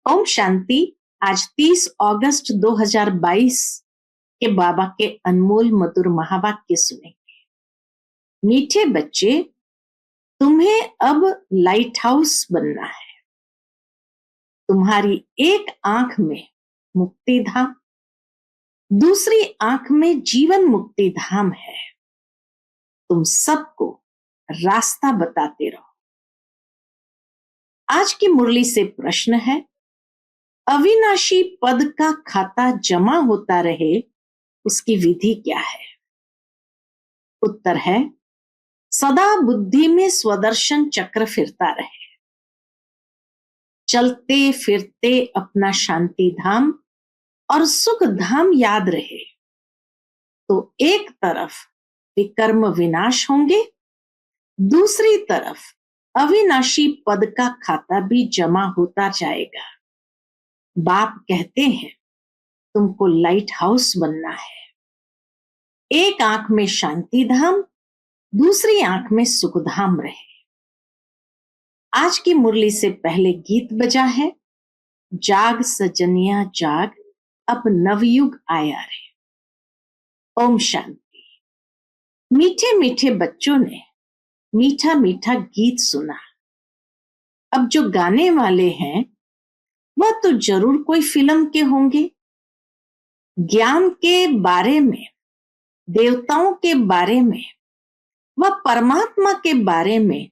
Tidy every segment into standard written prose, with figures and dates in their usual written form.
ओम शांति। आज 30 अगस्त 2022 के बाबा के अनमोल मधुर महावाक्य सुनेंगे। मीठे बच्चे, तुम्हें अब लाइट हाउस बनना है। तुम्हारी एक आंख में मुक्ति धाम, दूसरी आंख में जीवन मुक्ति धाम है। तुम सबको रास्ता बताते रहो। आज की मुरली से प्रश्न है, अविनाशी पद का खाता जमा होता रहे, उसकी विधि क्या है? उत्तर है, सदा बुद्धि में स्वदर्शन चक्र फिरता रहे, चलते फिरते अपना शांति धाम और सुख धाम याद रहे, तो एक तरफ विकर्म विनाश होंगे, दूसरी तरफ अविनाशी पद का खाता भी जमा होता जाएगा। बाप कहते हैं, तुमको लाइट हाउस बनना है। एक आंख में शांति धाम, दूसरी आंख में सुख धाम रहे। आज की मुरली से पहले गीत बजा है, जाग सजनिया जाग, अब नवयुग आया रे। ओम शांति। मीठे मीठे बच्चों ने मीठा मीठा गीत सुना। अब जो गाने वाले हैं वह तो जरूर कोई फिल्म के होंगे। ज्ञान के बारे में, देवताओं के बारे में, वह परमात्मा के बारे में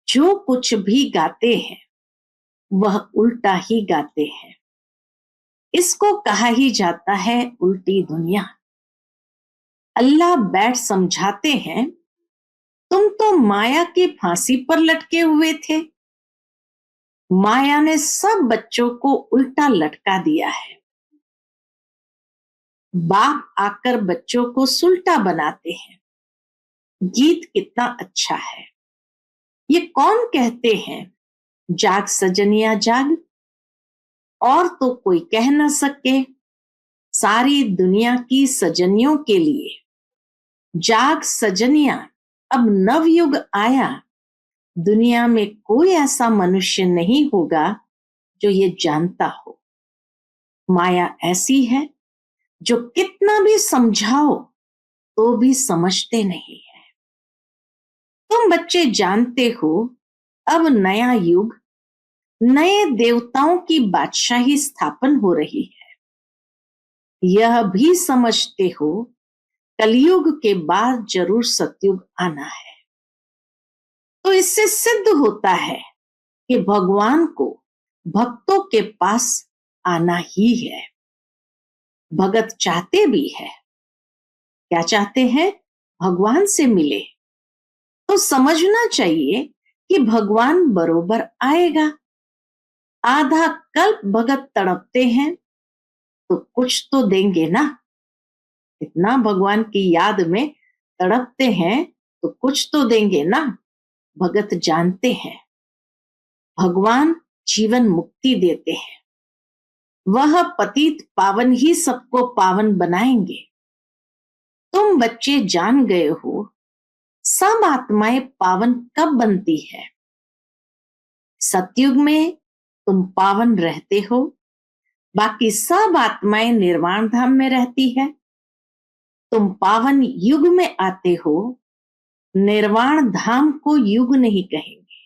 जो कुछ भी गाते हैं वह उल्टा ही गाते हैं। इसको कहा ही जाता है उल्टी दुनिया। अल्लाह बैठ समझाते हैं, तुम तो माया की फांसी पर लटके हुए थे। माया ने सब बच्चों को उल्टा लटका दिया है। बाप आकर बच्चों को सुलटा बनाते हैं। गीत कितना अच्छा है। ये कौन कहते हैं, जाग सजनिया जाग? और तो कोई कह न सके। सारी दुनिया की सजनियों के लिए जाग सजनिया, अब नवयुग आया। दुनिया में कोई ऐसा मनुष्य नहीं होगा जो ये जानता हो। माया ऐसी है जो कितना भी समझाओ तो भी समझते नहीं है। तुम बच्चे जानते हो, अब नया युग, नए देवताओं की बादशाही स्थापन हो रही है। यह भी समझते हो, कलयुग के बाद जरूर सतयुग आना है। तो इससे सिद्ध होता है कि भगवान को भक्तों के पास आना ही है। भगत चाहते भी है। क्या चाहते हैं? भगवान से मिले। तो समझना चाहिए कि भगवान बरोबर आएगा। आधा कल्प भगत तड़पते हैं तो कुछ तो देंगे ना। इतना भगवान की याद में तड़पते हैं तो कुछ तो देंगे ना। भगत जानते हैं भगवान जीवन मुक्ति देते हैं। वह पतित पावन ही सबको पावन बनाएंगे। तुम बच्चे जान गए हो, सब आत्माएं पावन कब बनती है? सतयुग में तुम पावन रहते हो, बाकी सब आत्माएं निर्वाण धाम में रहती है। तुम पावन युग में आते हो, निर्वाण धाम को युग नहीं कहेंगे।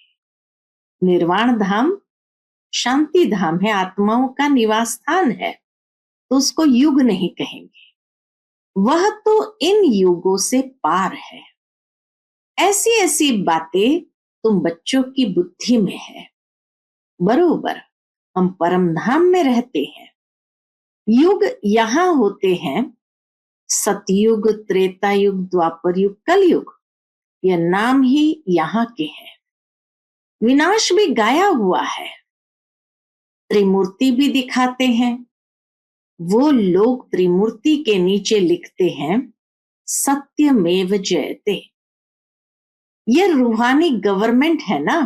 निर्वाण धाम शांति धाम है, आत्माओं का निवास स्थान है, तो उसको युग नहीं कहेंगे। वह तो इन युगों से पार है। ऐसी ऐसी बातें तुम बच्चों की बुद्धि में है। बरोबर हम परम धाम में रहते हैं। युग यहां होते हैं, सतयुग, त्रेता युग, द्वापर युग, कलयुग, यह नाम ही यहाँ के हैं। विनाश भी गाया हुआ है, त्रिमूर्ति भी दिखाते हैं। वो लोग त्रिमूर्ति के नीचे लिखते हैं, सत्यमेव जयते। ये रूहानी गवर्नमेंट है ना।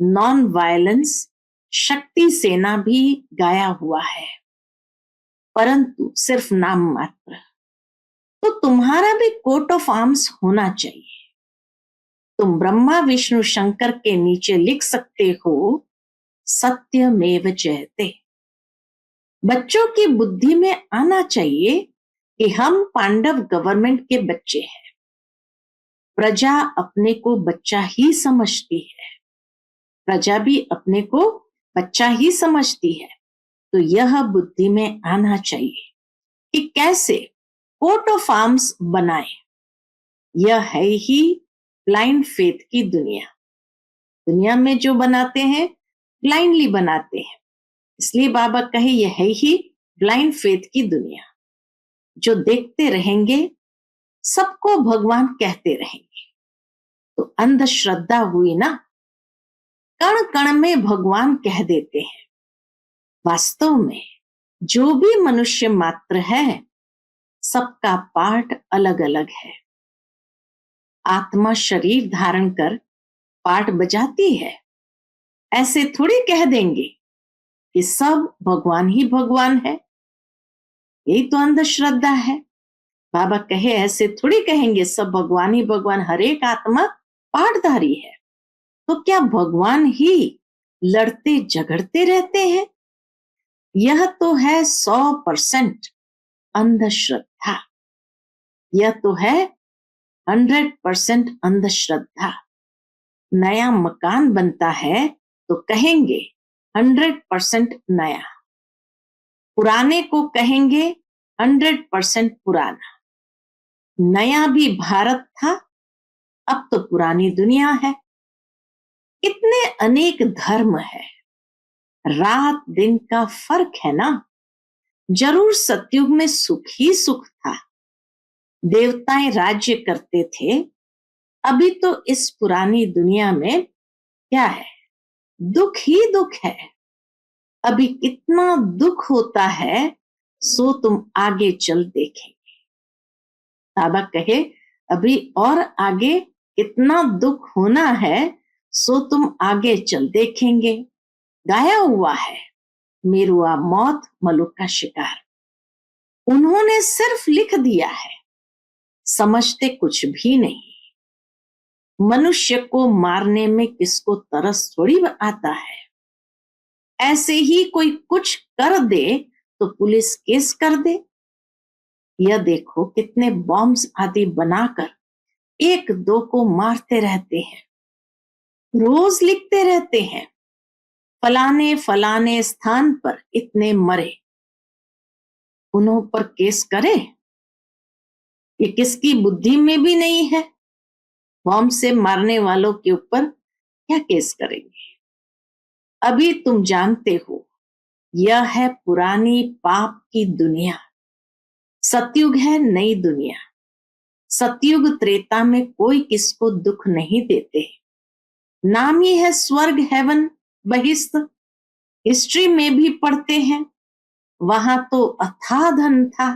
नॉन वायलेंस शक्ति सेना भी गाया हुआ है, परंतु सिर्फ नाम मात्र। तो तुम्हारा भी कोट ऑफ आर्म्स होना चाहिए। तुम ब्रह्मा विष्णु शंकर के नीचे लिख सकते हो, सत्यमेव जयते। बच्चों की बुद्धि में आना चाहिए कि हम पांडव गवर्नमेंट के बच्चे हैं। प्रजा अपने को बच्चा ही समझती है, प्रजा भी अपने को बच्चा ही समझती है। तो यह बुद्धि में आना चाहिए कि कैसे कोट ऑफ आर्म्स बनाए। यह है ही ब्लाइंड फेथ की दुनिया। दुनिया में जो बनाते हैं ब्लाइंडली बनाते हैं, इसलिए बाबा कहे यह है ही ब्लाइंड फेथ की दुनिया। जो देखते रहेंगे सबको भगवान कहते रहेंगे, तो अंधश्रद्धा हुई ना। कण कण में भगवान कह देते हैं। वास्तव में जो भी मनुष्य मात्र है, सबका पार्ट अलग अलग है। आत्मा शरीर धारण कर पार्ट बजाती है। ऐसे थोड़ी कह देंगे कि सब भगवान ही भगवान है, यही तो अंधश्रद्धा है। बाबा कहे ऐसे थोड़ी कहेंगे सब भगवान ही भगवान, हर एक आत्मा पार्टधारी है। तो क्या भगवान ही लड़ते झगड़ते रहते हैं? यह तो है 100% अंधश्रद्धा। यह तो है 100% अंधश्रद्धा। नया मकान बनता है तो कहेंगे 100% नया, पुराने को कहेंगे 100% पुराना। नया भी भारत था, अब तो पुरानी दुनिया है। इतने अनेक धर्म है, रात दिन का फर्क है ना। जरूर सतयुग में सुख ही सुख था, देवताएं राज्य करते थे। अभी तो इस पुरानी दुनिया में क्या है, दुख ही दुख है। अभी कितना दुख होता है सो तुम आगे चल देखेंगे। बाबा कहे अभी और आगे कितना दुख होना है सो तुम आगे चल देखेंगे। गाया हुआ है, मेरुआ मौत मलुक का शिकार। उन्होंने सिर्फ लिख दिया है, समझते कुछ भी नहीं। मनुष्य को मारने में किसको तरस थोड़ी आता है। ऐसे ही कोई कुछ कर दे तो पुलिस केस कर दे। यह देखो कितने बॉम्ब्स आदि बनाकर एक दो को मारते रहते हैं, रोज लिखते रहते हैं फलाने फलाने स्थान पर इतने मरे। उन्हों पर केस करे, ये किसकी बुद्धि में भी नहीं है। बॉम्ब से मारने वालों के ऊपर क्या केस करेंगे। अभी तुम जानते हो यह है पुरानी पाप की दुनिया। सतयुग है नई दुनिया। सतयुग त्रेता में कोई किसको दुख नहीं देते, नाम ही है स्वर्ग हेवन बहिष्ठ। हिस्ट्री में भी पढ़ते हैं, वहां तो अथाह धन था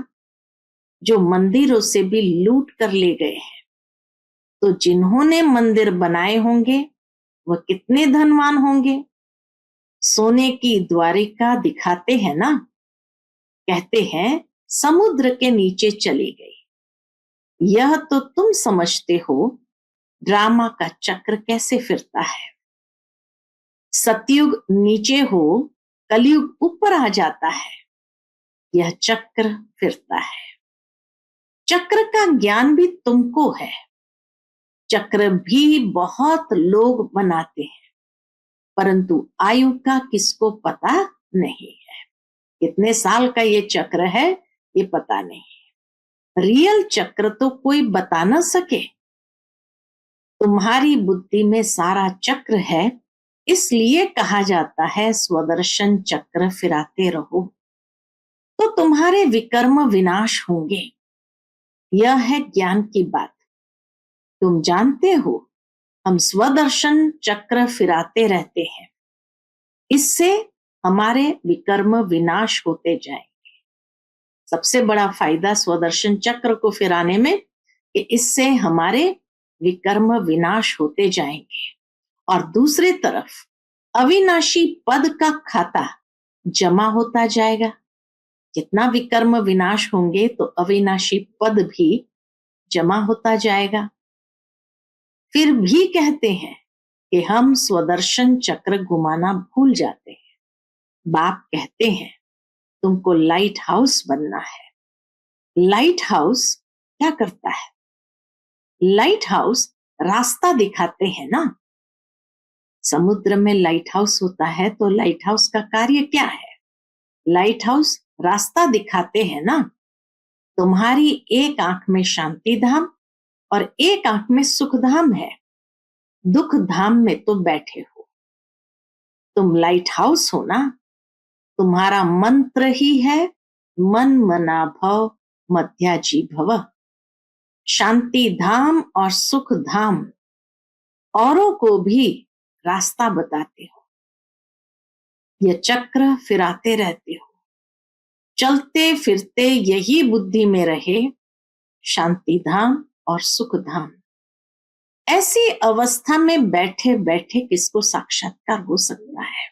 जो मंदिरों से भी लूट कर ले गए हैं। तो जिन्होंने मंदिर बनाए होंगे वह कितने धनवान होंगे। सोने की द्वारिका दिखाते हैं ना, कहते हैं समुद्र के नीचे चली गई। यह तो तुम समझते हो ड्रामा का चक्र कैसे फिरता है। सतयुग नीचे हो, कलयुग ऊपर आ जाता है, यह चक्र फिरता है। चक्र का ज्ञान भी तुमको है। चक्र भी बहुत लोग बनाते हैं, परंतु आयु का किसको पता नहीं है। कितने साल का ये चक्र है ये पता नहीं है। रियल चक्र तो कोई बता ना सके। तुम्हारी बुद्धि में सारा चक्र है, इसलिए कहा जाता है स्वदर्शन चक्र फिराते रहो तो तुम्हारे विकर्म विनाश होंगे। यह है ज्ञान की बात। तुम जानते हो हम स्वदर्शन चक्र फिराते रहते हैं, इससे हमारे विकर्म विनाश होते जाएंगे। सबसे बड़ा फायदा स्वदर्शन चक्र को फिराने में कि इससे हमारे विकर्म विनाश होते जाएंगे और दूसरी तरफ अविनाशी पद का खाता जमा होता जाएगा। जितना विकर्म विनाश होंगे तो अविनाशी पद भी जमा होता जाएगा। फिर भी कहते हैं कि हम स्वदर्शन चक्र घुमाना भूल जाते हैं। बाप कहते हैं तुमको लाइट हाउस बनना है। लाइट हाउस क्या करता है? लाइट हाउस रास्ता दिखाते हैं ना। समुद्र में लाइट हाउस होता है तो लाइट हाउस का कार्य क्या है? लाइट हाउस रास्ता दिखाते हैं ना। तुम्हारी एक आंख में शांति धाम और एक आंख में सुख धाम है। दुख धाम में तो बैठे हो। तुम लाइट हाउस हो ना। तुम्हारा मंत्र ही है मन मना भव मध्याजी भव। शांति धाम और सुख धाम औरों को भी रास्ता बताते हो। ये चक्र फिराते रहते हो। चलते फिरते यही बुद्धि में रहे शांति धाम और सुख धाम। ऐसी अवस्था में बैठे बैठे किसको साक्षात्कार हो सकता है?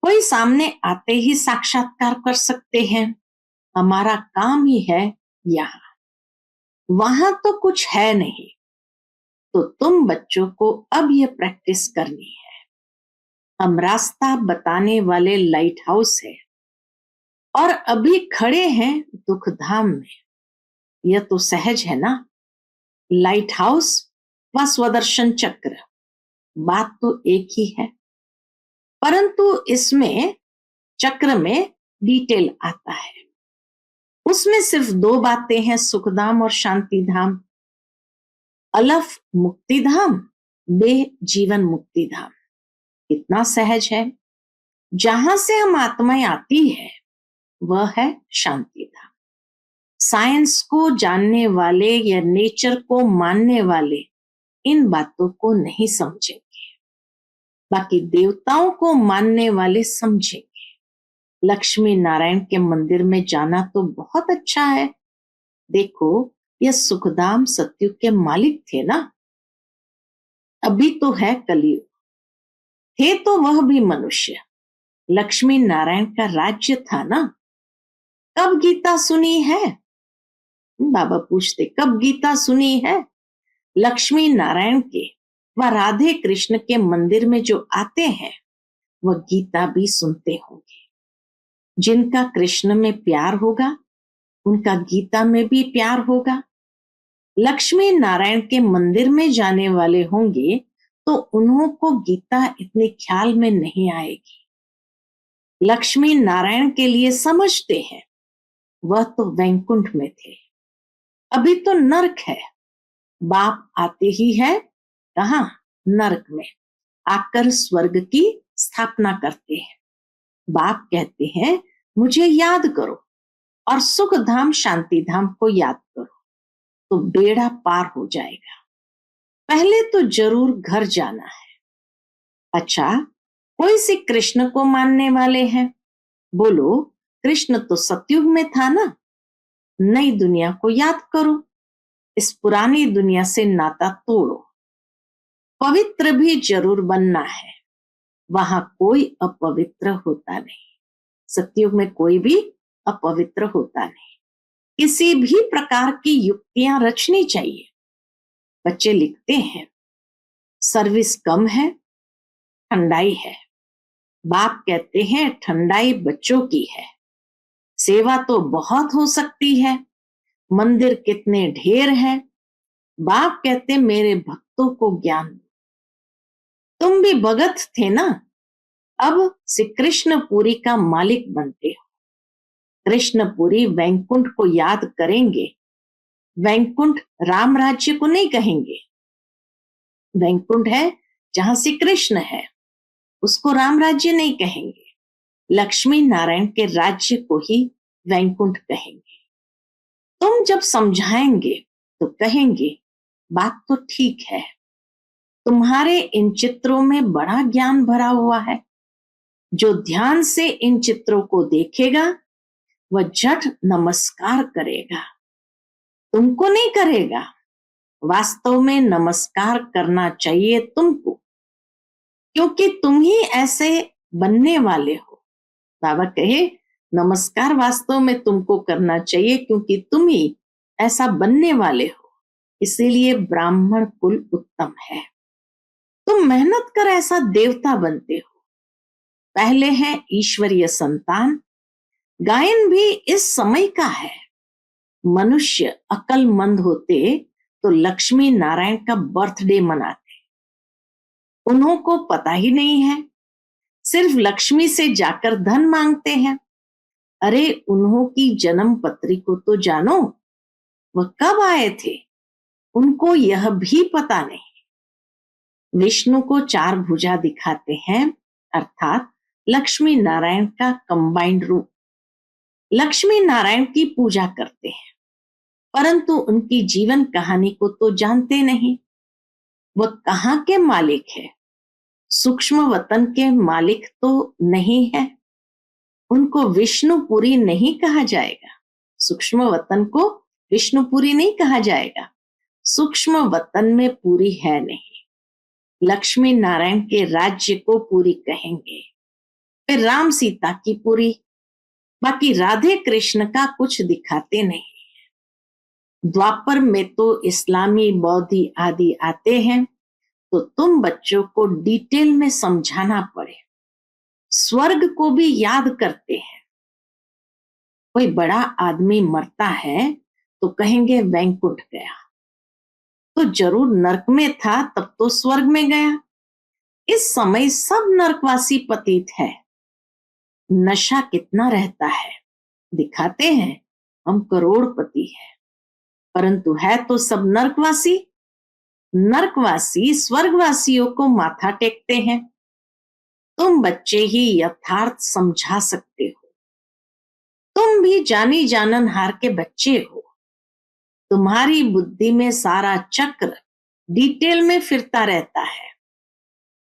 कोई सामने आते ही साक्षात्कार कर सकते हैं। हमारा काम ही है यहाँ, वहां तो कुछ है नहीं। तो तुम बच्चों को अब ये प्रैक्टिस करनी है। हम रास्ता बताने वाले लाइट हाउस है और अभी खड़े हैं दुख धाम में। यह तो सहज है ना। लाइट हाउस व स्वदर्शन चक्र, बात तो एक ही है, परंतु इसमें चक्र में डिटेल आता है। उसमें सिर्फ दो बातें हैं, सुखधाम और शांति धाम। अलफ मुक्ति धाम, बे जीवन मुक्ति धाम। इतना सहज है। जहां से हम आत्माएं आती है वह है शांति धाम। साइंस को जानने वाले या नेचर को मानने वाले इन बातों को नहीं समझेंगे, बाकी देवताओं को मानने वाले समझेंगे। लक्ष्मी नारायण के मंदिर में जाना तो बहुत अच्छा है। देखो, यह सुखधाम सतयुग के मालिक थे ना। अभी तो है कलयुग, थे तो वह भी मनुष्य। लक्ष्मी नारायण का राज्य था ना। कब गीता सुनी है? बाबा पूछते, कब गीता सुनी है? लक्ष्मी नारायण के व राधे कृष्ण के मंदिर में जो आते हैं वह गीता भी सुनते होंगे। जिनका कृष्ण में प्यार होगा उनका गीता में भी प्यार होगा। लक्ष्मी नारायण के मंदिर में जाने वाले होंगे तो उन्हों को गीता इतने ख्याल में नहीं आएगी। लक्ष्मी नारायण के लिए समझते हैं वह तो वैकुंठ में थे, अभी तो नरक है। बाप आते ही है कहां? नरक में आकर स्वर्ग की स्थापना करते हैं। बाप कहते हैं मुझे याद करो और सुख धाम शांति धाम को याद करो तो बेड़ा पार हो जाएगा। पहले तो जरूर घर जाना है। अच्छा, कोई से कृष्ण को मानने वाले हैं? बोलो, कृष्ण तो सतयुग में था ना। नई दुनिया को याद करो, इस पुरानी दुनिया से नाता तोड़ो। पवित्र भी जरूर बनना है, वहां कोई अपवित्र होता नहीं। सतयुग में कोई भी अपवित्र होता नहीं। किसी भी प्रकार की युक्तियां रचनी चाहिए। बच्चे लिखते हैं सर्विस कम है, ठंडाई है। बाप कहते हैं ठंडाई बच्चों की है, सेवा तो बहुत हो सकती है। मंदिर कितने ढेर है। बाप कहते मेरे भक्तों को ज्ञान दो। तुम भी भगत थे ना, अब श्री कृष्णपुरी का मालिक बनते हो। कृष्णपुरी वैकुंठ को याद करेंगे। वैकुंठ राम राज्य को नहीं कहेंगे। वैकुंठ है जहां श्री कृष्ण है, उसको राम राज्य नहीं कहेंगे। लक्ष्मी नारायण के राज्य को ही वैकुंठ कहेंगे। तुम जब समझाएंगे तो कहेंगे बात तो ठीक है, तुम्हारे इन चित्रों में बड़ा ज्ञान भरा हुआ है। जो ध्यान से इन चित्रों को देखेगा वह झट नमस्कार करेगा, तुमको नहीं करेगा। वास्तव में नमस्कार करना चाहिए तुमको, क्योंकि तुम ही ऐसे बनने वाले हो। बाबा कहे नमस्कार वास्तव में तुमको करना चाहिए क्योंकि तुम ही ऐसा बनने वाले हो। इसीलिए ब्राह्मण कुल उत्तम है। तुम तुम मेहनत कर ऐसा देवता बनते हो। पहले है ईश्वरीय संतान। गायन भी इस समय का है। मनुष्य अक्लमंद होते तो लक्ष्मी नारायण का बर्थडे मनाते। उन्हों को पता ही नहीं है, सिर्फ लक्ष्मी से जाकर धन मांगते हैं। अरे उन्हों की जन्म पत्री को तो जानो, वह कब आए थे उनको यह भी पता नहीं। विष्णु को 4 भुजा दिखाते हैं, अर्थात लक्ष्मी नारायण का कंबाइंड रूप। लक्ष्मी नारायण की पूजा करते हैं, परंतु उनकी जीवन कहानी को तो जानते नहीं। वह कहाँ के मालिक है? सूक्ष्म वतन के मालिक तो नहीं है। उनको विष्णुपुरी नहीं कहा जाएगा। सूक्ष्म वतन को विष्णुपुरी नहीं कहा जाएगा। सूक्ष्म वतन में पूरी है नहीं। लक्ष्मी नारायण के राज्य को पूरी कहेंगे, फिर राम सीता की पूरी। बाकी राधे कृष्ण का कुछ दिखाते नहीं। द्वापर में तो इस्लामी बौद्धि आदि आते हैं, तो तुम बच्चों को डिटेल में समझाना पड़े। स्वर्ग को भी याद करते हैं। कोई बड़ा आदमी मरता है तो कहेंगे वैकुंठ गया, तो जरूर नरक में था तब तो स्वर्ग में गया। इस समय सब नरकवासी पतित है। नशा कितना रहता है, दिखाते हैं हम करोड़पति है, परंतु है तो सब नरकवासी। नरकवासी स्वर्गवासियों को माथा टेकते हैं। तुम बच्चे ही यथार्थ समझा सकते हो। तुम भी जानी जाननहार के बच्चे हो। तुम्हारी बुद्धि में सारा चक्र डिटेल में फिरता रहता है।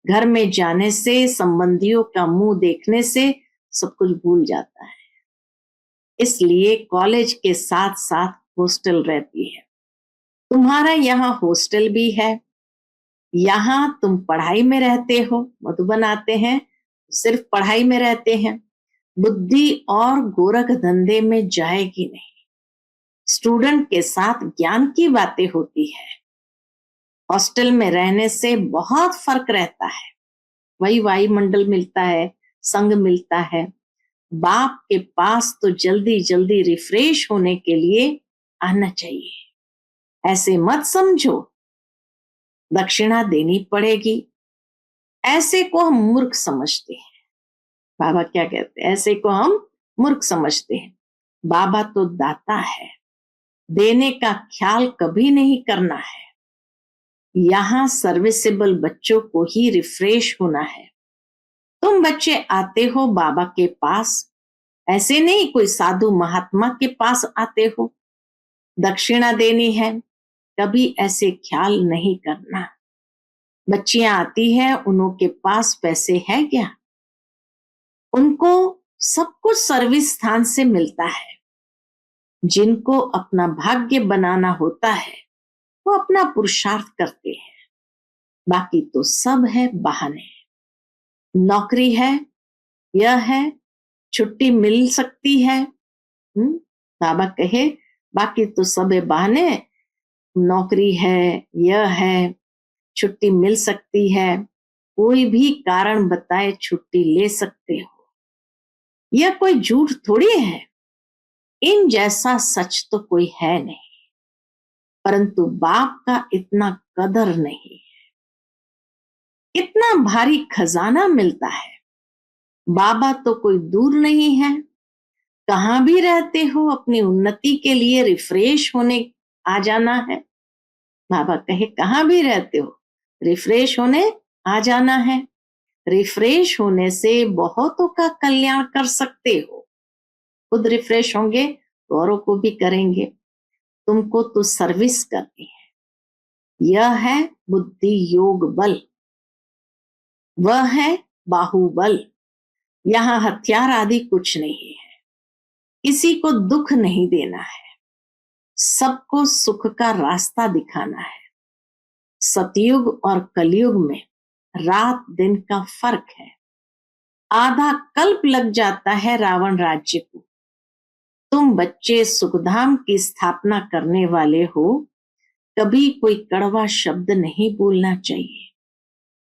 घर में जाने से, संबंधियों का मुंह देखने से सब कुछ भूल जाता है। इसलिए कॉलेज के साथ साथ हॉस्टल रहती है। तुम्हारा यहाँ हॉस्टल भी है। यहाँ तुम पढ़ाई में रहते हो। मधुबन आते हैं सिर्फ पढ़ाई में रहते हैं। बुद्धि और गोरख धंधे में जाएगी नहीं। स्टूडेंट के साथ ज्ञान की बातें होती है। हॉस्टल में रहने से बहुत फर्क रहता है। वही वायुमंडल मिलता है, संग मिलता है। बाप के पास तो जल्दी जल्दी रिफ्रेश होने के लिए आना चाहिए। ऐसे मत समझो दक्षिणा देनी पड़ेगी। ऐसे को हम मूर्ख समझते हैं। बाबा क्या कहते हैं? ऐसे को हम मूर्ख समझते हैं। बाबा तो दाता है। देने का ख्याल कभी नहीं करना है। यहाँ सर्विसेबल बच्चों को ही रिफ्रेश होना है। तुम बच्चे आते हो बाबा के पास, ऐसे नहीं कोई साधु महात्मा के पास आते हो। दक्षिणा देनी है, कभी ऐसे ख्याल नहीं करना। बच्चियां आती हैं, उनके पास पैसे है क्या? उनको सब कुछ सर्विस स्थान से मिलता है। जिनको अपना भाग्य बनाना होता है वो अपना पुरुषार्थ करते हैं। बाकी तो सब है बहाने। नौकरी है, यह है, छुट्टी मिल सकती है। बाबा कहे बाकी तो सब है बहाने। नौकरी है, यह है, छुट्टी मिल सकती है। कोई भी कारण बताए छुट्टी ले सकते हो। यह कोई झूठ थोड़ी है। इन जैसा सच तो कोई है नहीं। परंतु बाप का इतना कदर नहीं। इतना भारी खजाना मिलता है। बाबा तो कोई दूर नहीं है। कहां भी रहते हो अपनी उन्नति के लिए रिफ्रेश होने आ जाना है। बाबा कहे कहां भी रहते हो रिफ्रेश होने आ जाना है। रिफ्रेश होने से बहुतों का कल्याण कर सकते हो। खुद रिफ्रेश होंगे तो औरों को भी करेंगे। तुमको तो सर्विस करनी है। यह है बुद्धि योग बल, वह है बाहुबल। यहाँ हथियार आदि कुछ नहीं है। किसी को दुख नहीं देना है, सबको सुख का रास्ता दिखाना है। सतयुग और कलयुग में रात दिन का फर्क है। आधा कल्प लग जाता है रावण राज्य को। तुम बच्चे सुखधाम की स्थापना करने वाले हो, कभी कोई कड़वा शब्द नहीं बोलना चाहिए।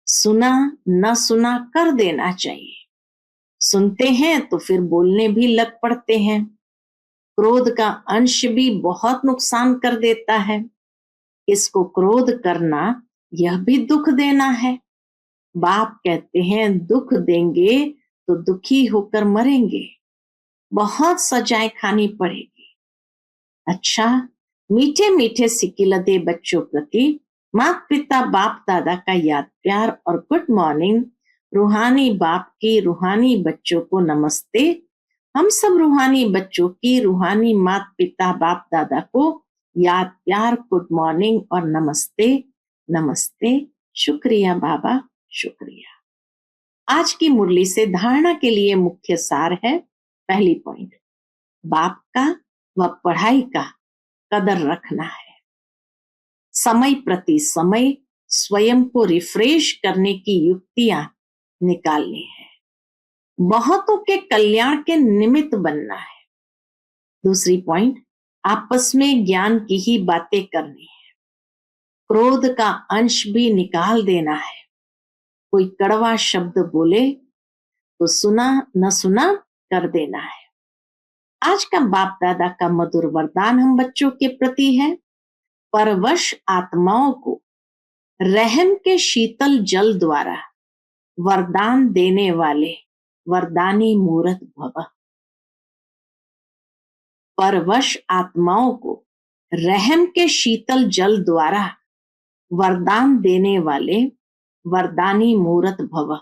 सुना न सुना कर देना चाहिए। सुनते हैं तो फिर बोलने भी लग पड़ते हैं। क्रोध का अंश भी बहुत नुकसान कर देता है। इसको क्रोध करना यह भी दुख देना है। बाप कहते हैं दुख देंगे तो दुखी होकर मरेंगे, बहुत सजाएं खानी पड़ेगी। अच्छा, मीठे मीठे सिकिलते बच्चों प्रति माता पिता बाप दादा का याद प्यार और गुड मॉर्निंग। रूहानी बाप की रूहानी बच्चों को नमस्ते। हम सब रूहानी बच्चों की रूहानी माता पिता बाप दादा को याद प्यार गुड मॉर्निंग और नमस्ते नमस्ते। शुक्रिया बाबा, शुक्रिया। आज की मुरली से धारणा के लिए मुख्य सार है। पहली पॉइंट, बाप का व पढ़ाई का कदर रखना है। समय प्रति समय स्वयं को रिफ्रेश करने की युक्तियां निकालनी है। बहुतों के कल्याण के निमित्त बनना है। दूसरी पॉइंट, आपस में ज्ञान की ही बातें करनी है। क्रोध का अंश भी निकाल देना है। कोई कड़वा शब्द बोले तो सुना न सुना कर देना है। आज का बाप दादा का मधुर वरदान हम बच्चों के प्रति है। परवश आत्माओं को रहम के शीतल जल द्वारा वरदान देने वाले वरदानी मूर्त भव। परवश आत्माओं को रहम के शीतल जल द्वारा वरदान देने वाले वरदानी मूर्त भव।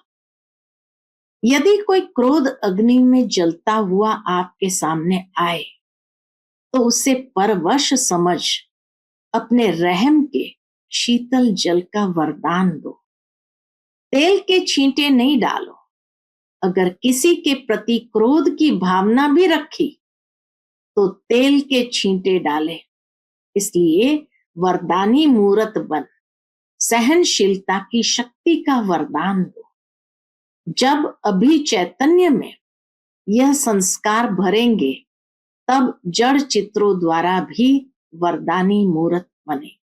यदि कोई क्रोध अग्नि में जलता हुआ आपके सामने आए तो उसे परवश समझ अपने रहम के शीतल जल का वरदान दो। तेल के छींटे नहीं डालो। अगर किसी के प्रति क्रोध की भावना भी रखी तो तेल के छींटे डाले। इसलिए वरदानी मूर्त बन सहनशीलता की शक्ति का वरदान दो। जब अभी चैतन्य में यह संस्कार भरेंगे तब जड़ चित्रों द्वारा भी वरदानी मूर्त बनेंगे।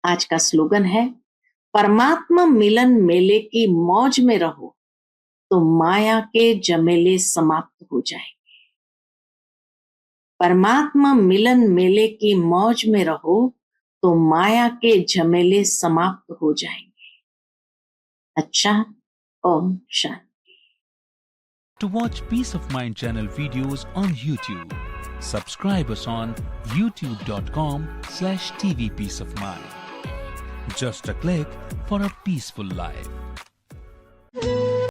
आज का स्लोगन है, परमात्मा मिलन मेले की मौज में रहो तो माया के जमेले समाप्त हो जाएंगे। परमात्मा मिलन मेले की मौज में रहो तो माया के झमेले समाप्त हो जाएंगे। अच्छा, Om Shanti. To watch Peace of Mind channel videos on YouTube, subscribe us on youtube.com/tvpeaceofmind. Just a click for a peaceful life.